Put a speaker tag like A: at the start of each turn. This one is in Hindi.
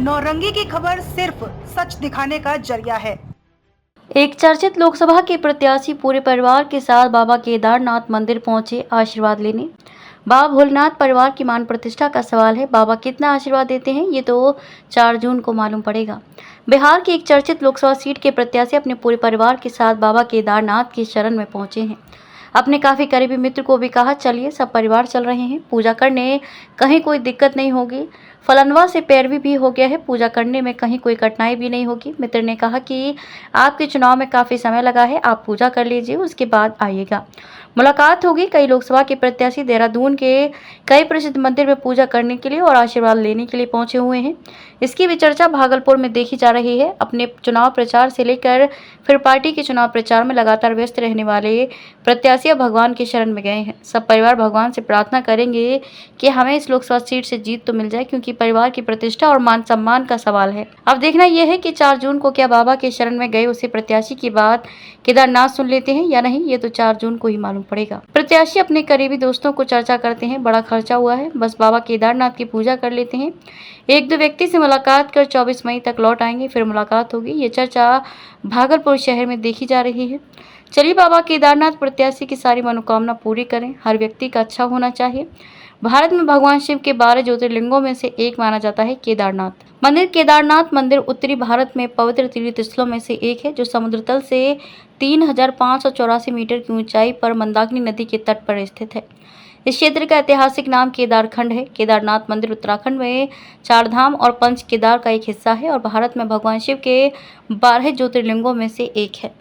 A: नौरंगी की खबर सिर्फ सच दिखाने का जरिया है।
B: एक चर्चित लोकसभा के प्रत्याशी पूरे परिवार के साथ बाबा केदारनाथ मंदिर पहुंचे आशीर्वाद लेने। बाबा भोलेनाथ परिवार की मान प्रतिष्ठा का सवाल है। बाबा कितना आशीर्वाद देते हैं ये तो 4 जून को मालूम पड़ेगा। बिहार की एक चर्चित लोकसभा सीट के प्रत्याशी अपने पूरे परिवार के साथ बाबा केदारनाथ की शरण में पहुंचे हैं। अपने काफी करीबी मित्र को भी कहा, चलिए सब परिवार चल रहे हैं, पूजा करने, कहीं कोई दिक्कत नहीं होगी। फलनवा से पैरवी भी हो गया है, पूजा करने में कहीं कोई कठिनाई भी नहीं होगी। मित्र ने कहा कि आपके चुनाव में काफी समय लगा है, आप पूजा कर लीजिए, उसके बाद आइएगा, मुलाकात होगी। कई लोकसभा के प्रत्याशी देहरादून के कई प्रसिद्ध मंदिर में पूजा करने के लिए और आशीर्वाद लेने के लिए पहुंचे हुए हैं। इसकी भी चर्चा भागलपुर में देखी जा रही है। अपने चुनाव प्रचार से लेकर फिर पार्टी के चुनाव प्रचार में लगातार व्यस्त रहने वाले प्रत्याशी अब भगवान की शरण में गए हैं। सब परिवार भगवान से प्रार्थना करेंगे कि हमें इस लोकसभा सीट से जीत तो मिल जाए, क्योंकि परिवार की प्रतिष्ठा और मान सम्मान का सवाल है। अब देखना यह है कि 4 जून को क्या बाबा के शरण में गए उसी प्रत्याशी की बात केदारनाथ सुन लेते हैं या नहीं, ये तो 4 जून को ही मालूम पड़ेगा। प्रत्याशी अपने करीबी दोस्तों को चर्चा करते हैं, बड़ा खर्चा हुआ है, बस बाबा केदारनाथ की पूजा कर लेते हैं, 1-2 व्यक्ति से मुलाकात कर 24 मई तक लौट आएंगे, फिर मुलाकात होगी। ये चर्चा भागलपुर शहर में देखी जा रही है। चलिए बाबा केदारनाथ प्रत्याशी की सारी मनोकामना पूरी करें। हर व्यक्ति का अच्छा होना चाहिए। भारत में भगवान शिव के 12 ज्योतिर्लिंगों में से एक माना जाता है केदारनाथ मंदिर। केदारनाथ मंदिर उत्तरी भारत में पवित्र तीर्थ स्थलों में से एक है, जो समुद्र तल से 3584 मीटर की ऊंचाई पर मंदाकिनी नदी के तट पर स्थित है। इस क्षेत्र का ऐतिहासिक नाम केदारखंड है। केदारनाथ मंदिर उत्तराखंड में 4 धाम और 5 केदार का एक हिस्सा है और भारत में भगवान शिव के 12 ज्योतिर्लिंगों में से एक है।